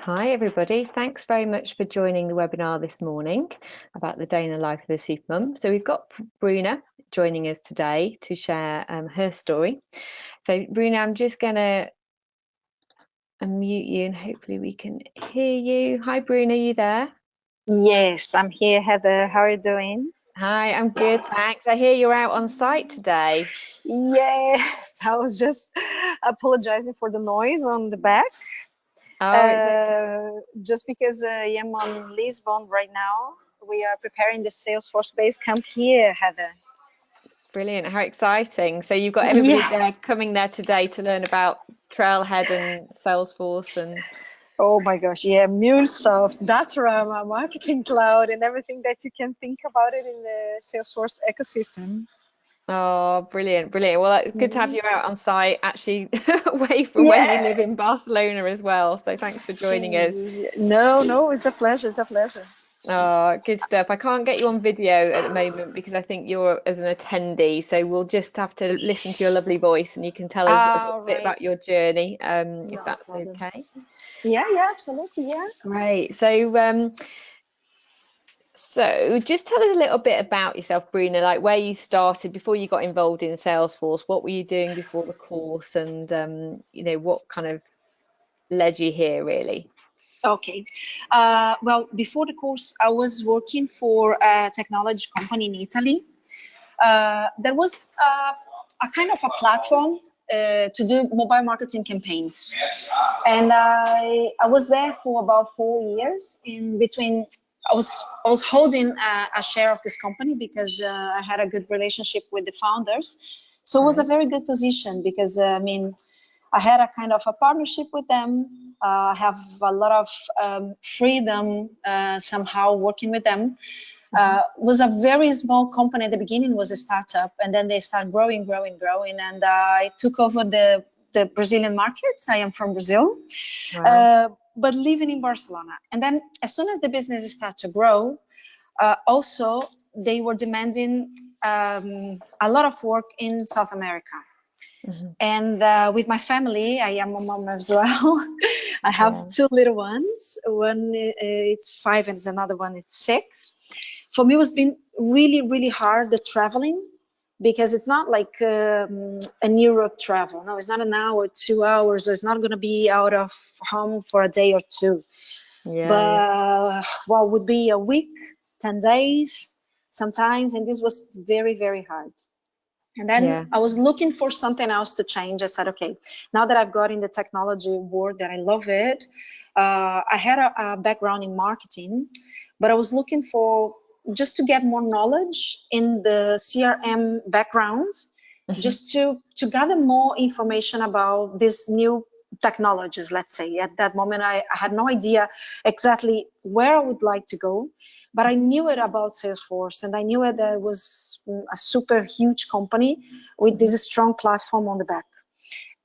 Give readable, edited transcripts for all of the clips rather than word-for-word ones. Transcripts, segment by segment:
Hi everybody, thanks very much for joining the webinar this morning about the day in the life of a supermum. So we've got Bruna joining us today to share her story. So Bruna, I'm just going to unmute you and hopefully we can hear you. Hi Bruna, are you there? Yes, I'm here, Heather. How are you doing? Hi, I'm good, thanks. I hear you're out on site today. Yes, I was just apologizing for the noise on the back. Oh, it's okay. Just because I am on Lisbon right now, we are preparing the Salesforce base camp here, Heather. Brilliant, how exciting. So you've got everybody Yeah. there coming there today to learn about Trailhead and Salesforce and Oh my gosh, yeah, MuleSoft, Datorama, Marketing Cloud, and everything that you can think about it in the Salesforce ecosystem. oh, brilliant, brilliant. Well, it's good to have Mhm. you out on site, actually, away from where you Yeah. live in Barcelona as well. So thanks for joining us. Jesus. No, it's a pleasure. It's a pleasure. Oh, good stuff. I can't get you on video at the moment because I think you're as an attendee. So we'll just have to listen to your lovely voice and you can tell us a All little bit right. about your journey, if No that's problem. okay. Yeah, absolutely. Yeah. Great. So just tell us a little bit about yourself, Bruna, like where you started before you got involved in Salesforce. What were you doing before the course and what kind of led you here really? Okay. Well, before the course, I was working for a technology company in Italy. There was a kind of a platform to do mobile marketing campaigns, and I was there for about 4 years. In between, I was holding a share of this company because I had a good relationship with the founders. So it was a Right. very good position because I mean, I had a kind of a partnership with them. I have a lot of freedom somehow working with them. Hmm. Was a very small company at the beginning, was a startup, and then they start growing, and I took over the Brazilian market. I am from Brazil, Wow. but living in Barcelona. And then as soon as the business started to grow, also they were demanding a lot of work in South America. Hmm. And with my family, I am a mom as well. I have Yeah. two little ones. One it's 5, and another one it's 6. For me, it's been really hard the traveling because it's not like an Europe travel. No, it's not an hour, 2 hours. Or it's not going to be out of home for a day or two. Yeah. Yeah. But what would be a week, 10 days sometimes, and this was very hard. And Yeah. then I was looking for something else to change. I said, okay, now that I've got in the technology world that I love it, I had a background in marketing, but I was looking for just to get more knowledge in the CRM backgrounds, Hmm. just to gather more information about these new technologies, let's say. At that moment, I had no idea exactly where I would like to go, but I knew it about Salesforce, and I knew it that it was a super huge company with Hmm. this strong platform on the back.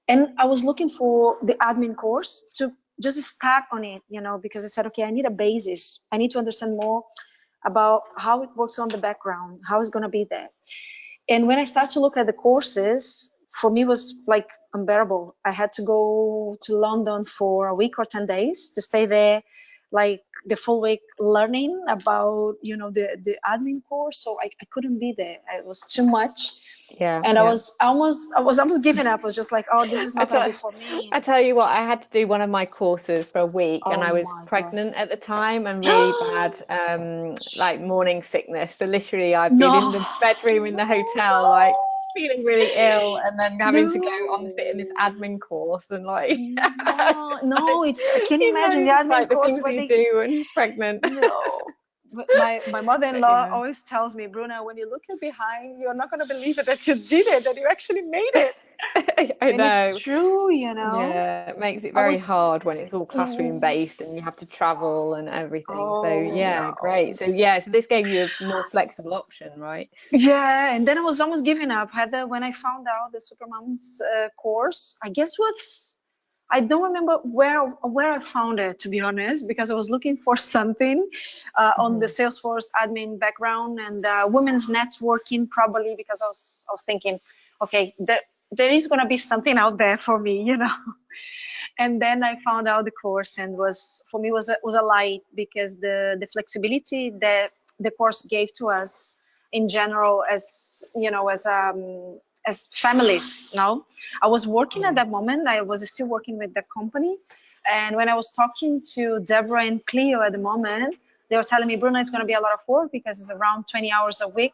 And I was looking for the admin course to just start on it, because I said, okay, I need a basis. I need to understand more about how it works on the background, how it's going to be there. And when I started to look at the courses, for me it was like unbearable. I had to go to London for a week or 10 days to stay there, like the full week learning about, the admin course. So I couldn't be there. It was too much. Yeah. And Yeah. I was almost giving up. I was just like, oh, this is I not going to tell, be for me. I tell you what, I had to do one of my courses for a week and Oh I was my pregnant at the time and really bad, like morning Jeez. sickness. So literally I've been in No, the bedroom in the hotel, like feeling really ill and then having to go on sit in this no, admin course and like, it's no, just like, no. Can you imagine the it's admin like the course things where you they do when you're pregnant. No. But my But mother-in-law yeah. always tells me, Bruna, when you look behind, you're not going to believe it that you did it, that you actually made it. I And it's know. true. Yeah, it makes it I very was, hard when it's all classroom mm, based and you have to travel and everything. So oh yeah, great. no. So yeah, so this gave you a more flexible option, right? Yeah, and then I was almost giving up. Heather, when I found out the Supermum's course, I guess I don't remember where I found it, to be honest, because I was looking for something on the Hmm. Salesforce admin background and women's networking, probably because I was thinking, okay, there is gonna be something out there for me. And then I found out the course, and was for me was a light, because the flexibility that the course gave to us in general, as you know, as families. Now, I was working at that moment. I was still working with the company, and when I was talking to Deborah and Cleo at the moment, they were telling me, Bruna, it's going to be a lot of work because it's around 20 hours a week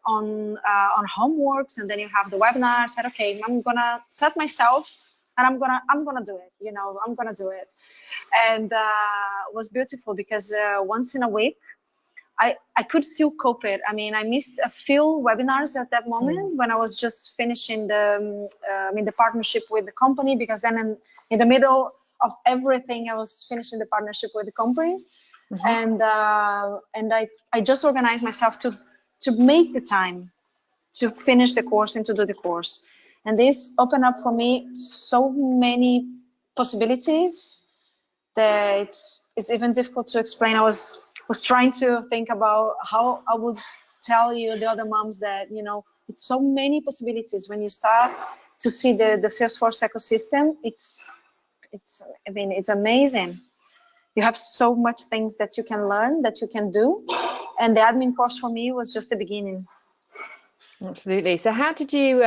on homeworks, and then you have the webinar. I said, okay, I'm gonna set myself, and I'm gonna do it. You know, I'm gonna do it. And it was beautiful because once in a week, I could still cope it. I mean, I missed a few webinars at that moment when I was just finishing the partnership with the company, because then in the middle of everything, I was finishing the partnership with the company. And I just organized myself to make the time to finish the course and to do the course. And this opened up for me so many possibilities that it's even difficult to explain. I was trying to think about how I would tell you, the other moms, that, you know, it's so many possibilities when you start to see the Salesforce ecosystem. I mean, it's amazing. You have so much things that you can learn, that you can do. And the admin course for me was just the beginning. Absolutely. So how did you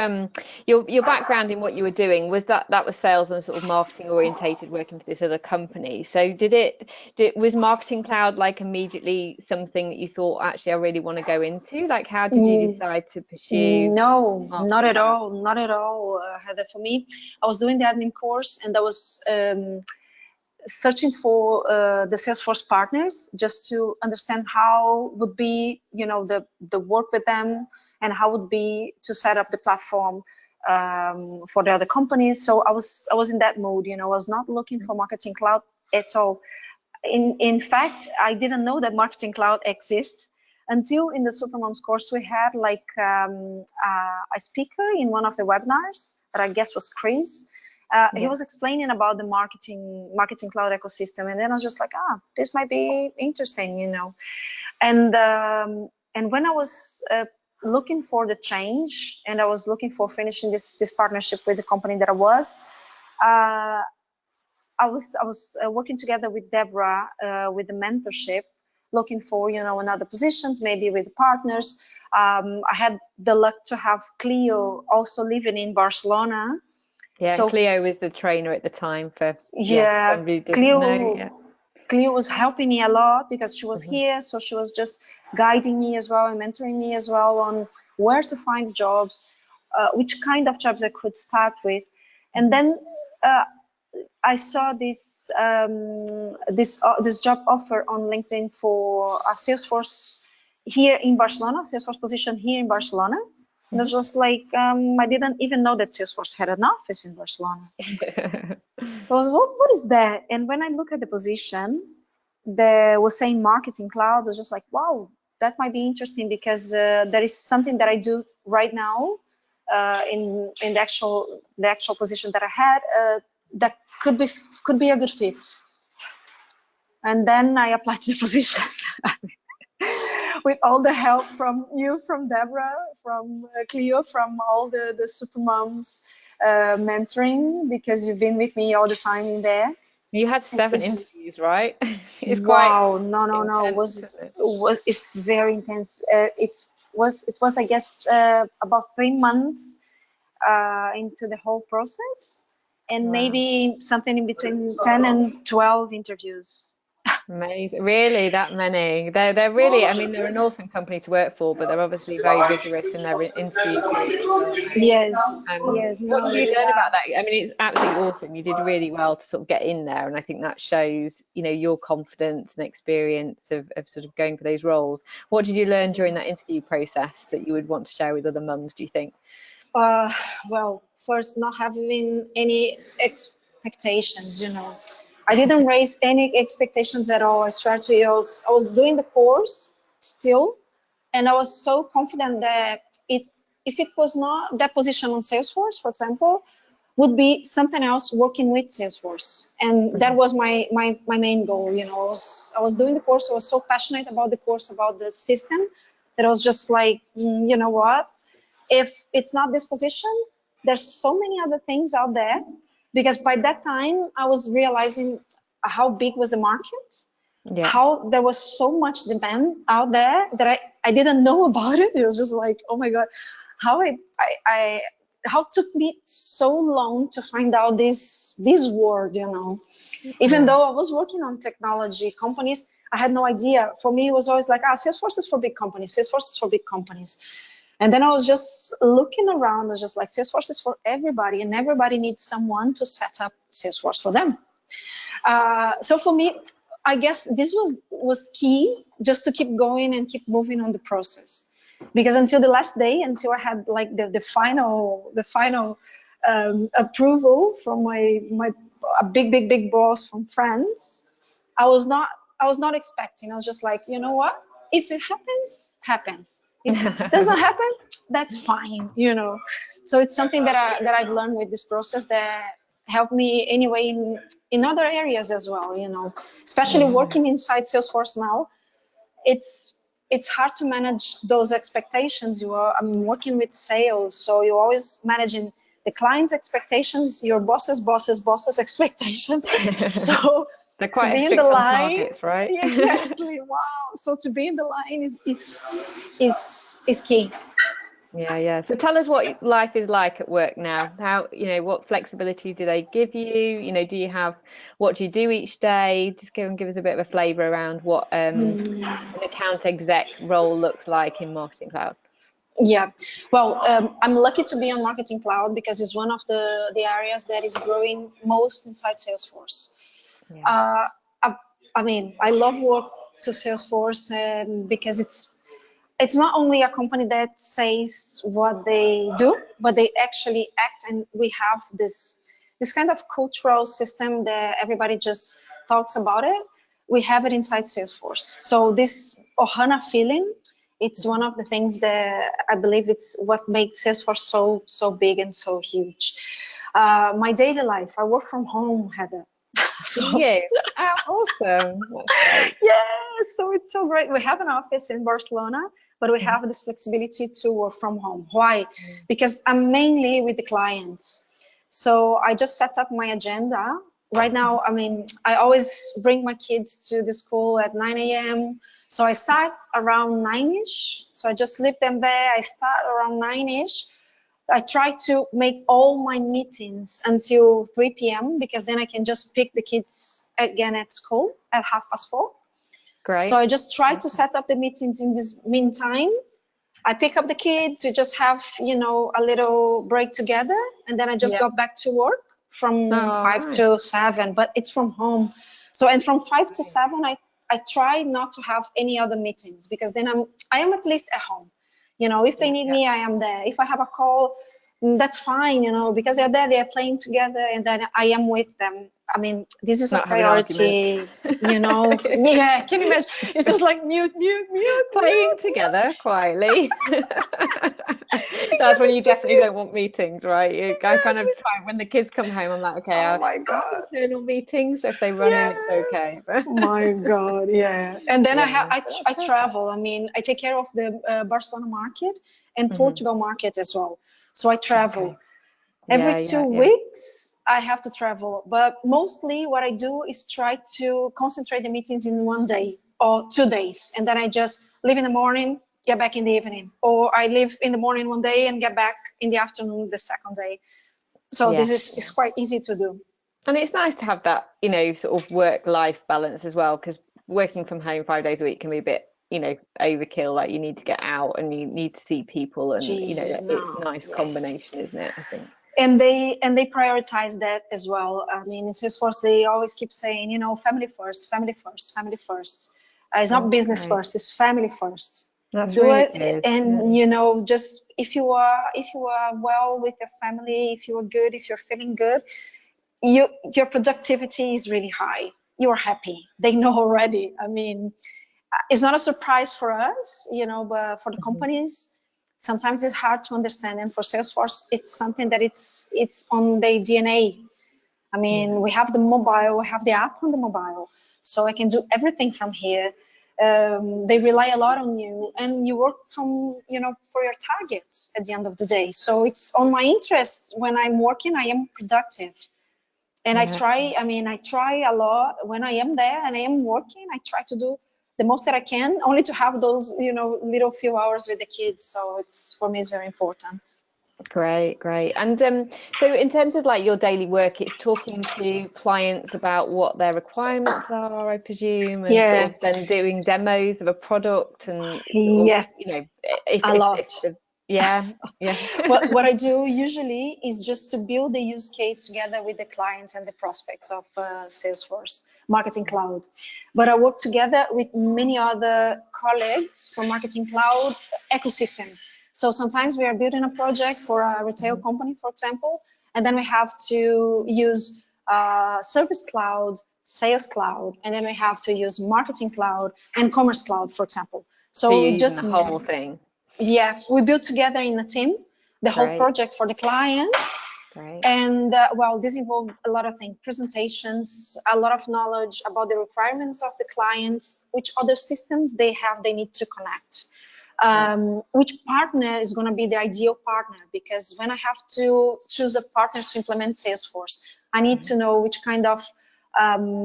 your background in what you were doing, was that was sales and sort of marketing orientated, working for this other company? So was Marketing Cloud like immediately something that you thought, actually I really want to go into? Like, how did you decide to pursue? No, not at all, not at all, Heather. For me, I was doing the admin course, and I was searching for the Salesforce partners, just to understand how would be, you know, the work with them, and how would be to set up the platform for the other companies. So I was in that mode, you know. I was not looking for Marketing Cloud at all. In fact, I didn't know that Marketing Cloud exists until in the Supermum's course we had like a speaker in one of the webinars that I guess was Chris. He was explaining about the marketing cloud ecosystem, and then I was just like, this might be interesting, you know. And when I was looking for the change, and I was looking for finishing this partnership with the company that I was working together with Deborah with the mentorship, looking for, you know, another positions, maybe with partners. I had the luck to have Cleo also living in Barcelona. Yeah, so Cleo was the trainer at the time for somebody who doesn't Cleo know. Cleo was helping me a lot because she was here, so she was just guiding me as well and mentoring me as well on where to find jobs, which kind of jobs I could start with. And then I saw this job offer on LinkedIn for a Salesforce here in Barcelona, Salesforce position here in Barcelona. And it was just like, I didn't even know that Salesforce had an office in Barcelona. So I was, what is that? And when I look at the position, there was saying Marketing Cloud. I was just like, wow, that might be interesting, because there is something that I do right now in the actual position that I had that could be a good fit. And then I applied to the position with all the help from you, from Deborah, from Cleo, from all the Supermums mentoring, because you've been with me all the time in there. You had 7 interviews, right? It's wow, quite no. It's very intense. It was I guess about 3 months into the whole process, and maybe something in between 10 and 12 interviews. Amazing. Really, that many? They're really, I mean, they're an awesome company to work for, but they're obviously very rigorous in their interview process, aren't they? Yes, yes. What did you learn about that? I mean, it's absolutely awesome. You did really well to sort of get in there, and I think that shows, you know, your confidence and experience of sort of going for those roles. What did you learn during that interview process that you would want to share with other mums, do you think? Well, first, not having any expectations, you know. I didn't raise any expectations at all. I swear to you, I was doing the course still, and I was so confident that if it was not that position on Salesforce, for example, would be something else working with Salesforce. And that was my main goal. You know, I was doing the course. I was so passionate about the course, about the system, that I was just like, you know what? If it's not this position, there's so many other things out there, because by that time I was realizing how big was the market, Yeah. how there was so much demand out there that I didn't know about it. It was just like, oh my God, how I how it took me so long to find out this word, you know. Even though I was working on technology companies, I had no idea. For me, it was always like, Salesforce is for big companies. Salesforce is for big companies. And then I was just looking around. I was just like, Salesforce is for everybody, and everybody needs someone to set up Salesforce for them. So for me, I guess this was key, just to keep going and keep moving on the process. Because until the last day, until I had like the final approval from my a big boss from France, I was not expecting. I was just like, you know what? If it happens, happens. If it doesn't happen, that's fine, you know. So it's something that I've learned with this process that helped me anyway in other areas as well, you know. Especially working inside Salesforce now, it's hard to manage those expectations. I'm working with sales, so you're always managing the client's expectations, your boss's expectations. So They're to quite be in the strict on line, targets, right? exactly. Wow. So to be in the line is key. Yeah. So tell us what life is like at work now. How, what flexibility do they give you? What do you do each day? Just give us a bit of a flavor around what an account exec role looks like in Marketing Cloud. Yeah, well, I'm lucky to be on Marketing Cloud because it's one of the areas that is growing most inside Salesforce. Yeah. I mean, I love work to Salesforce because it's not only a company that says what they do, but they actually act, and we have this kind of cultural system that everybody just talks about it. We have it inside Salesforce. So this Ohana feeling, it's one of the things that I believe it's what makes Salesforce so big and so huge. My daily life, I work from home, Heather. So Yeah. Oh, awesome. That's great. yeah, so it's so great. We have an office in Barcelona, but we have this flexibility to work from home. Why? Because I'm mainly with the clients. So I just set up my agenda. Right now, I mean, I always bring my kids to the school at 9 a.m. So I start around 9-ish. So I just leave them there. I start around 9-ish. I try to make all my meetings until 3 p.m. because then I can just pick the kids again at school at 4:30. Great. So I just try to set up the meetings in this meantime. I pick up the kids, we just have, a little break together, and then I just go back to work from 5 to 7, but it's from home. So, and from 5 to 7, I try not to have any other meetings because then I am at least at home. If they need me, I am there. If I have a call, that's fine, because they're there, they're playing together, and then I am with them. I mean, this is a priority, Yeah, can you imagine? You're just like mute, playing together quietly. That's when you definitely don't want meetings, right? I kind of try when the kids come home. I'm like, okay, Oh I'll my have God. internal meetings. So if they run in, it's okay. My God, yeah. And then Yeah, I travel. I mean, I take care of the Barcelona market and Portugal market as well. So I travel. Every 2 weeks, I have to travel. But mostly what I do is try to concentrate the meetings in one day or 2 days. And then I just leave in the morning, get back in the evening. Or I leave in the morning one day and get back in the afternoon the second day. So this is quite easy to do. And it's nice to have that, sort of work-life balance as well, because working from home 5 days a week can be a bit, overkill. Like you need to get out and you need to see people, and Jeez, it's a no. nice combination, isn't it? I think. And they prioritize that as well. I mean, in Salesforce, they always keep saying, family first, family first, family first. It's not business first; it's family first. That's Do really it, good. and just if you are well with your family, if you are good, if you're feeling good, your productivity is really high. You are happy. They know already. I mean, it's not a surprise for us, but for the companies, sometimes it's hard to understand. And for Salesforce, it's something that it's on the DNA. I mean, we have the mobile, we have the app on the mobile, so I can do everything from here. They rely a lot on you, and you work from, for your targets at the end of the day. So it's on my interest. When I'm working, I am productive. And Yeah. I try a lot when I am there and I am working. I try to do the most that I can, only to have those, little few hours with the kids. So for me, it's very important. Great, great. And so in terms of like your daily work, it's talking to clients about what their requirements are, I presume, and sort Yeah, of then doing demos of a product and or yeah, if a if lot. the yeah, yeah. What I do usually is just to build the use case together with the clients and the prospects of Salesforce Marketing Cloud. But I work together with many other colleagues from Marketing Cloud ecosystem. So sometimes we are building a project for a retail company, for example, and then we have to use Service Cloud, Sales Cloud, and then we have to use Marketing Cloud and Commerce Cloud, for example. So you're So using just the whole thing. yeah, we built together in a team the whole Great, project for the client. great. And well, this involves a lot of things, presentations, a lot of knowledge about the requirements of the clients, which other systems they need to connect. Yeah. Which partner is going to be the ideal partner? Because when I have to choose a partner to implement Salesforce, I need to know which kind of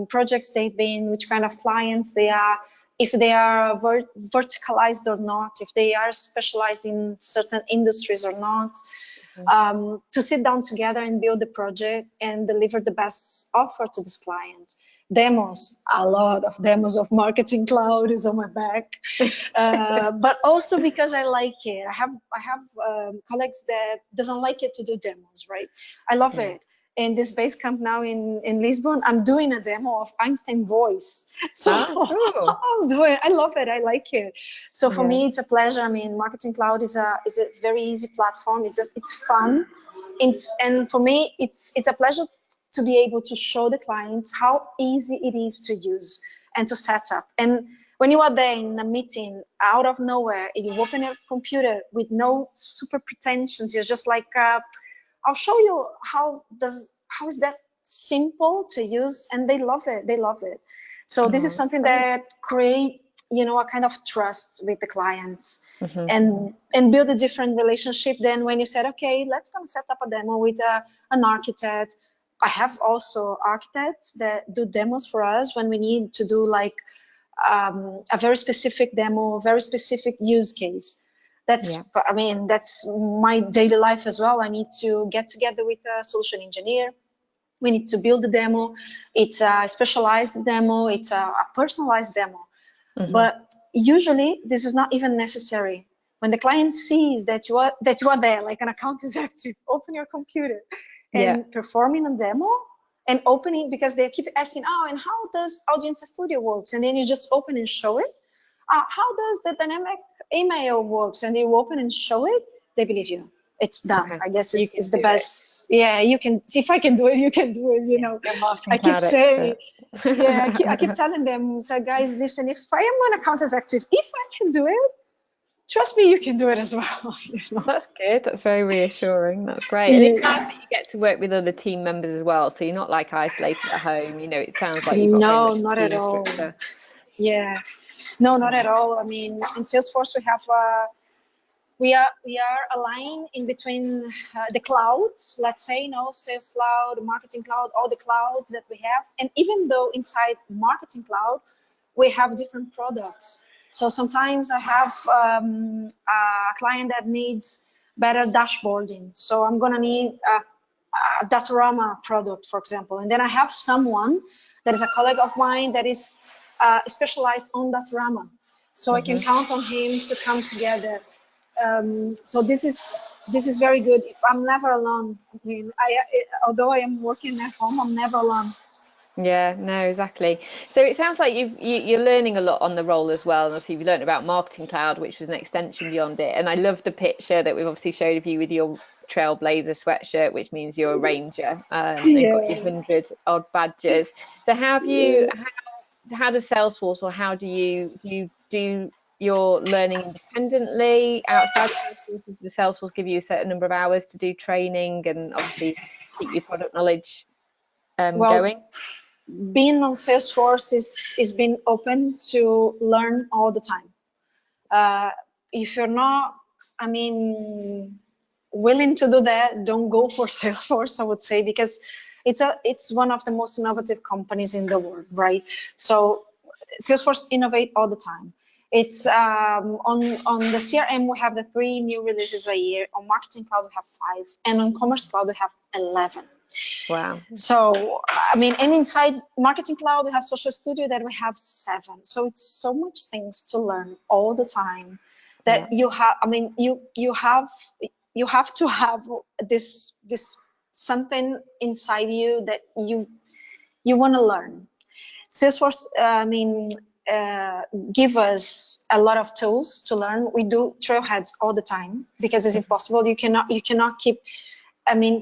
projects they've been, which kind of clients they are, if they are verticalized or not, if they are specialized in certain industries or not. To sit down together and build the project and deliver the best offer to this client. Demos, a lot of demos of Marketing Cloud is on my back, but also because I like it. I have colleagues that doesn't like it to do demos, right? I love Yeah. it. In this base camp now in Lisbon, I'm doing a demo of Einstein voice. So Ah, cool. I love it. I like it. So for Yeah. me, it's a pleasure. I mean, Marketing Cloud is a very easy platform. It's fun. And for me, it's a pleasure to be able to show the clients how easy it is to use and to set up. And when you are there in a meeting out of nowhere, and you open a computer with no super pretensions, you're just like, I'll show you how is that simple to use, and they love it. They love it. So this is Oh, something great. that create a kind of trust with the clients Hmm. and build a different relationship than when you said, okay, let's go and set up a demo with an architect. I have also architects that do demos for us when we need to do like a very specific demo, very specific use case. Yeah. That's my daily life as well. I need to get together with a solution engineer. We need to build a demo. It's a specialized demo. It's a personalized demo. Hmm. But usually this is not even necessary. When the client sees that you are there, like an account executive, open your computer Yeah. and performing a demo and opening, because they keep asking, oh, and how does Audience Studio works? And then you just open and show it. How does the dynamic email works? And you open and show it. They believe you. It's done. Okay. I guess You it's can the do it. best. Yeah, you can. If I can do it, you can do it. Yeah. You're a marketing I keep cloud saying, expert. yeah, I keep telling them, so guys, listen, if I am an account executive, if I can do it, trust me, you can do it as well. That's good. That's very reassuring. That's great. And it's nice Yeah. that you get to work with other team members as well. So you're not like isolated at home. It sounds like you've got very No, much a not at team all. structure. Yeah. No, not Yeah. at all. I mean, in Salesforce, we are aligned in between the clouds, let's say, Sales Cloud, Marketing Cloud, all the clouds that we have. And even though inside Marketing Cloud, we have different products. So sometimes I have a client that needs better dashboarding. So I'm going to need a Datorama product, for example. And then I have someone that is a colleague of mine that is specialized on Datorama. So I can Hmm. count on him to come together. So this is very good. I'm never alone. Although I am working at home, I'm never alone. Yeah, no, exactly. So it sounds like you're learning a lot on the role as well. And obviously, you learned about Marketing Cloud, which was an extension beyond it. And I love the picture that we've obviously showed of you with your Trailblazer sweatshirt, which means you're a ranger, and got your Yeah, 100 odd badges. So yeah. how does Salesforce, or how do you do your learning independently outside of Salesforce? Does Salesforce give you a certain number of hours to do training and obviously keep your product knowledge Well, going? being on Salesforce is being open to learn all the time. If you're not, I mean, willing to do that, don't go for Salesforce, I would say, because It's one of the most innovative companies in the world, right? So Salesforce innovate all the time. It's on the CRM we have the 3 new releases a year. On Marketing Cloud we have 5, and on Commerce Cloud we have 11. Wow. So I mean, and inside Marketing Cloud we have Social Studio that we have 7. So it's so much things to learn all the time that you have. I mean, you have to have this something inside you that you want to learn. Salesforce, give us a lot of tools to learn. We do trailheads all the time because it's impossible. You cannot keep,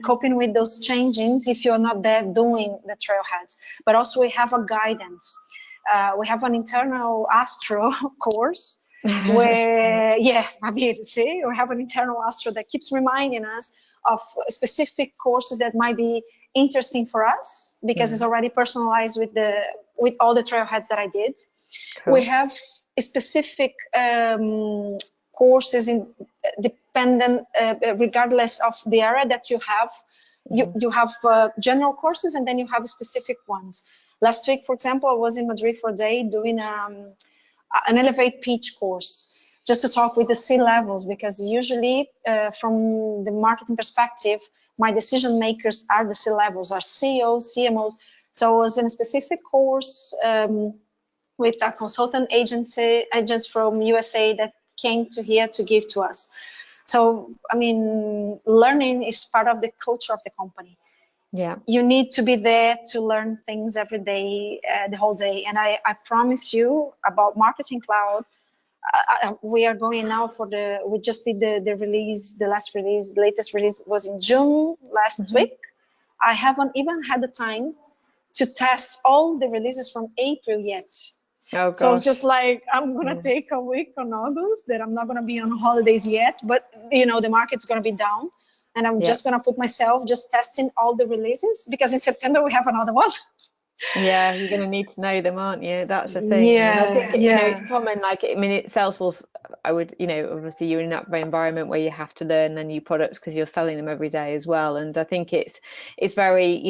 coping with those changes if you're not there doing the trailheads. But also we have a guidance. We have an internal Astro course where, see, we have an internal Astro that keeps reminding us of specific courses that might be interesting for us because it's already personalized with all the trailheads that I did. Cool. We have specific courses in dependent regardless of the area that you have. You have general courses and then you have specific ones. Last week, for example, I was in Madrid for a day doing an Elevate Pitch course just to talk with the C-levels, because usually from the marketing perspective, my decision makers are the C-levels, are CEOs, CMOs. So I was in a specific course with a consultant agents from USA that came to here to give to us. So, I mean, learning is part of the culture of the company. Yeah, you need to be there to learn things every day, the whole day. And I promise you about Marketing Cloud, we are going now for we just did the release, the latest release was in June last week. I haven't even had the time to test all the releases from April yet. Oh, so it's just like, I'm going to take a week on August that I'm not going to be on holidays yet, but the market's going to be down. And I'm just going to put myself just testing all the releases because in September we have another one. Yeah, you're going to need to know them, aren't you? That's the thing. Yeah, and I think it's common. Like, I mean, Salesforce, I would, obviously you're in that environment where you have to learn the new products because you're selling them every day as well. And I think it's very,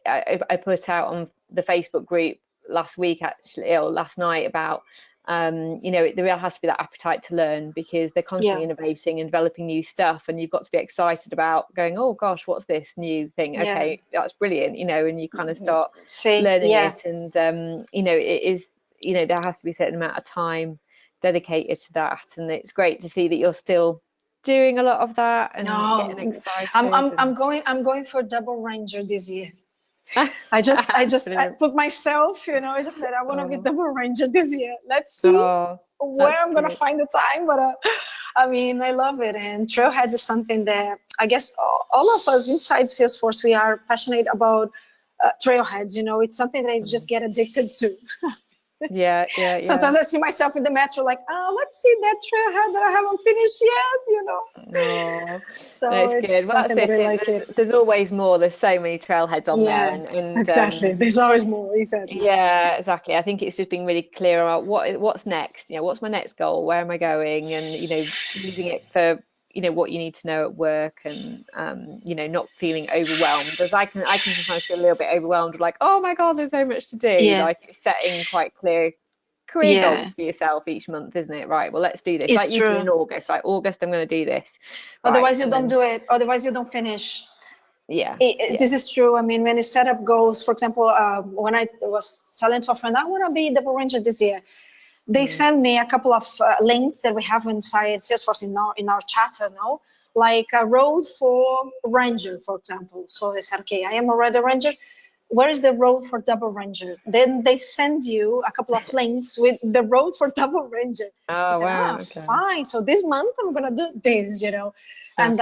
I put out on the Facebook group last week actually, or last night, about there has to be that appetite to learn because they're constantly innovating and developing new stuff, and you've got to be excited about going, oh gosh, what's this new thing? Okay, that's brilliant, and you kind of start learning it, and it is, there has to be a certain amount of time dedicated to that, and it's great to see that you're still doing a lot of that and getting excited. I'm going for Double Ranger this year. I put myself, I just said I want to be Double Ranger this year. Let's see where I'm going to find the time. But I love it. And Trailheads is something that I guess all of us inside Salesforce, we are passionate about Trailheads. It's something that I just get addicted to. Yeah. Sometimes I see myself in the metro like, let's see that trailhead that I haven't finished yet, No, so it's good. Well, that's it. There's always more. There's so many trailheads on there. And exactly. There's always more. Exactly. Yeah, exactly. I think it's just being really clear about what's next. What's my next goal? Where am I going? And, using it for what you need to know at work, and not feeling overwhelmed, as I can sometimes feel a little bit overwhelmed, like, oh my god, there's so much to do. Like, setting quite clear career goals for yourself each month, isn't it? Right, well, let's do this. It's like you do in August, like August I'm going to do this, otherwise you don't do it, otherwise you don't finish. This is true. I mean, when you set up goals, for example, when I was telling to a friend I want to be Double Ranger this year, they sent me a couple of links that we have inside Salesforce in our chatter now, like a road for Ranger, for example. So they said, okay, I am already a Ranger. Where is the road for Double Ranger? Then they send you a couple of links with the road for Double Ranger. Oh, so wow. Okay. Fine. So this month I'm going to do this, and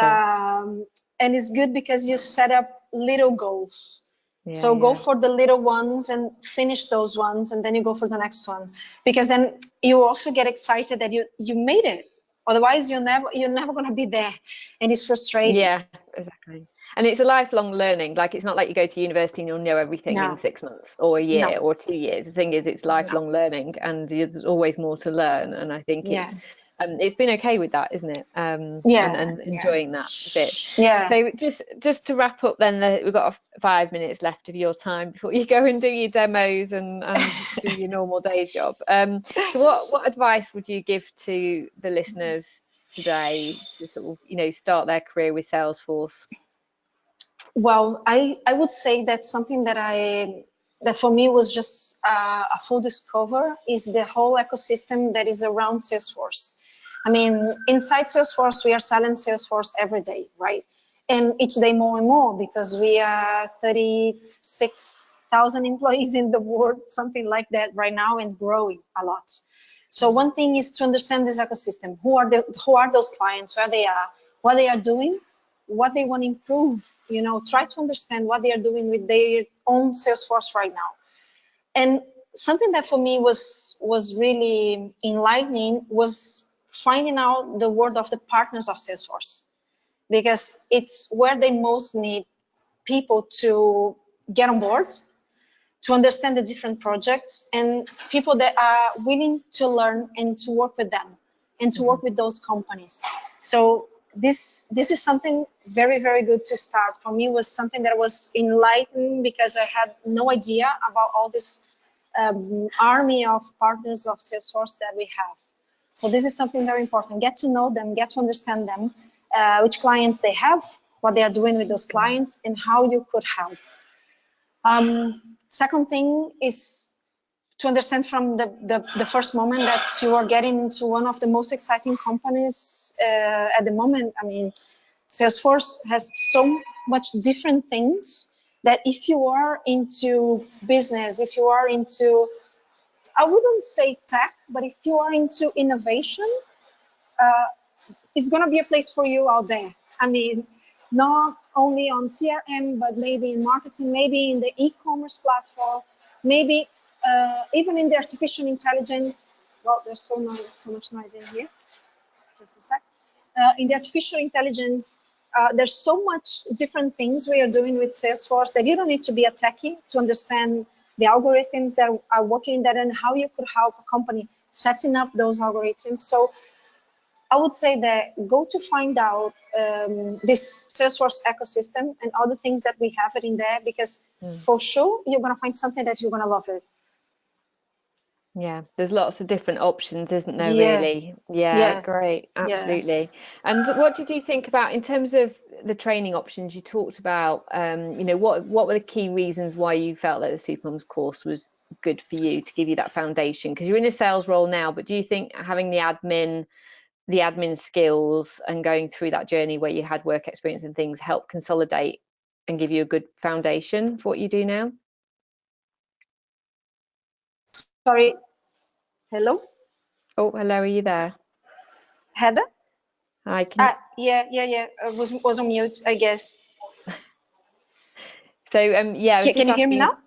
and it's good because you set up little goals. So go for the little ones and finish those ones, and then you go for the next one, because then you also get excited that you made it. Otherwise, you're never going to be there, and it's frustrating. Yeah, exactly. And it's a lifelong learning. Like, it's not like you go to university and you'll know everything in 6 months or a year or 2 years. The thing is, it's lifelong learning, and there's always more to learn. And I think it's it's been okay with that, isn't it? And enjoying that a bit. Yeah. So just to wrap up then, we've got 5 minutes left of your time before you go and do your demos and do your normal day job. So what advice would you give to the listeners today to sort of, you know, start their career with Salesforce? Well, I would say that something that for me was just a full discover is the whole ecosystem that is around Salesforce. I mean, inside Salesforce, we are selling Salesforce every day, right? And each day more and more, because we are 36,000 employees in the world, something like that right now, and growing a lot. So one thing is to understand this ecosystem. Who are those clients, where they are, what they are doing, what they want to improve. You know, try to understand what they are doing with their own Salesforce right now. And something that for me was really enlightening was finding out the word of the partners of Salesforce, because it's where they most need people to get on board, to understand the different projects, and people that are willing to learn and to work with them and to work with those companies. So this is something very, very good to start. For me, was something that was enlightening, because I had no idea about all this army of partners of Salesforce that we have. So this is something very important. Get to know them, get to understand them, which clients they have, what they are doing with those clients, and how you could help. Second thing is to understand from the first moment that you are getting into one of the most exciting companies at the moment. I mean, Salesforce has so much different things that if you are into business, if you are into, I wouldn't say tech, but if you are into innovation, it's going to be a place for you out there. I mean, not only on CRM, but maybe in marketing, maybe in the e-commerce platform, maybe even in the artificial intelligence. Well, there's so much noise in here. Just a sec. In the artificial intelligence, there's so much different things we are doing with Salesforce that you don't need to be a techie to understand the algorithms that are working in that and how you could help a company setting up those algorithms. So I would say that go to find out this Salesforce ecosystem and all the things that we have it in there, because for sure you're going to find something that you're going to love it. Yeah, there's lots of different options, isn't there, Yeah. really? Yeah, great, absolutely. Yeah. And what did you think about, in terms of the training options you talked about, you know, what were the key reasons why you felt that the Supermums course was good for you to give you that foundation? Because you're in a sales role now, but do you think having the admin skills and going through that journey where you had work experience and things help consolidate and give you a good foundation for what you do now? Sorry. Hello? Oh, hello, are you there? Heather? Hi, can Yeah. Was on mute, I guess. So yeah, I was just Can you hear me asking. now?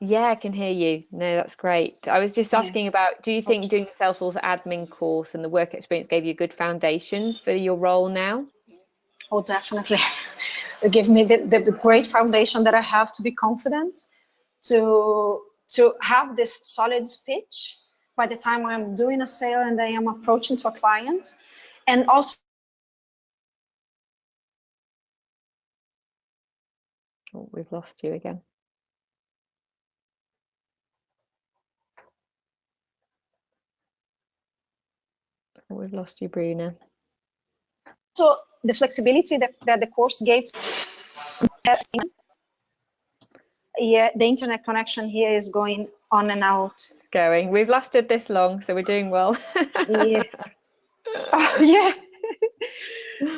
Yeah, I can hear you. No, that's great. I was just asking about, do you think doing the Salesforce admin course and the work experience gave you a good foundation for your role now? Oh, definitely. It gave me the great foundation that I have to be confident, to have this solid speech by the time I'm doing a sale and I am approaching to a client. And also, Oh, we've lost you again. Oh, we've lost you, Bruna. so the flexibility that the course gave to me. Yeah, the internet connection here is going on and out. It's going. We've lasted this long, so we're doing well. Yeah. Oh, yeah.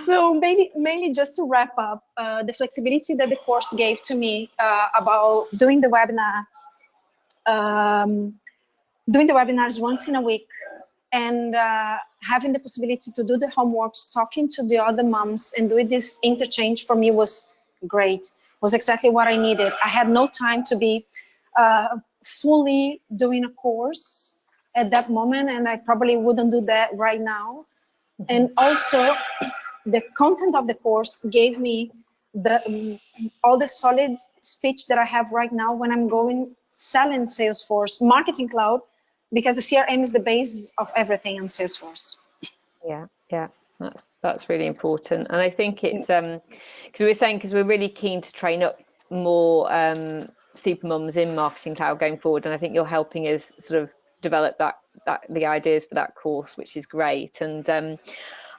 So mainly just to wrap up, the flexibility that the course gave to me about doing the webinar, doing the webinars once in a week, and having the possibility to do the homeworks, talking to the other moms and doing this interchange for me was great, was exactly what I needed. I had no time to be fully doing a course at that moment, and I probably wouldn't do that right now. And also, the content of the course gave me all the solid speech that I have right now when I'm going selling Salesforce Marketing Cloud, because the CRM is the base of everything on Salesforce. Yeah, that's really important. And I think it's because we were saying, because we're really keen to train up more super mums in Marketing Cloud going forward, and I think you're helping us sort of develop that the ideas for that course, which is great. And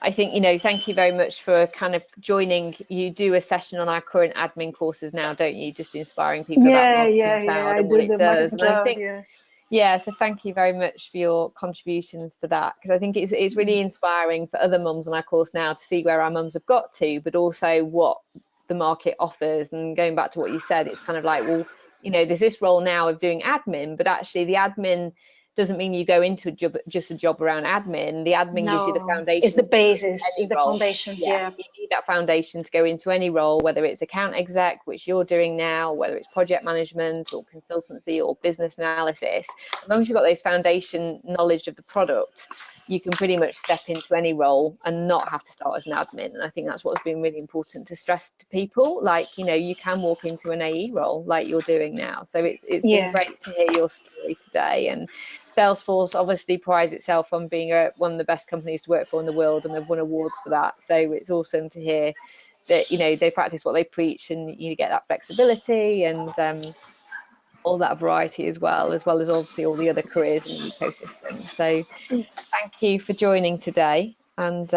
I think, thank you very much for kind of joining. You do a session on our current admin courses now, don't you? Just inspiring people about Marketing Yeah. Cloud I and what do it the does. marketing And I cloud. think, Yeah. yeah, so thank you very much for your contributions to that, because I think it's really inspiring for other mums on our course now to see where our mums have got to, but also what the market offers. And going back to what you said, it's kind of like, well, there's this role now of doing admin, but actually the admin doesn't mean you go into just a job around admin. The admin gives you the No, it's the foundations to go into basis, any it's the role. foundations. Yeah, Yeah. you need that foundation to go into any role, whether it's account exec, which you're doing now, whether it's project management or consultancy or business analysis. As long as you've got those foundation knowledge of the product, you can pretty much step into any role and not have to start as an admin. And I think that's what's been really important to stress to people. Like, you can walk into an AE role like you're doing now. So it's been Yeah. great to hear your story today. And Salesforce obviously prides itself on being one of the best companies to work for in the world, and they've won awards for that. So it's awesome to hear that they practice what they preach, and you get that flexibility and all that variety as well as obviously all the other careers in the ecosystem. So thank you for joining today and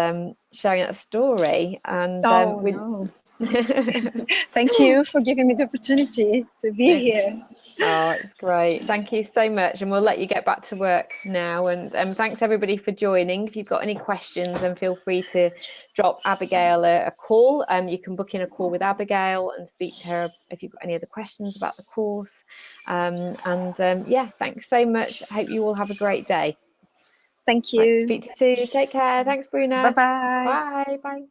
sharing that story. And Oh, no. Thank you for giving me the opportunity to be here. oh, it's great. Thank you so much. And we'll let you get back to work now. And thanks everybody for joining. If you've got any questions, then feel free to drop Abigail a call. You can book in a call with Abigail and speak to her if you've got any other questions about the course. Yeah, thanks so much. I hope you all have a great day. Thank Right, you. speak to you soon. Take care. Thanks, Bye Bruna. bye. Bye. Bye.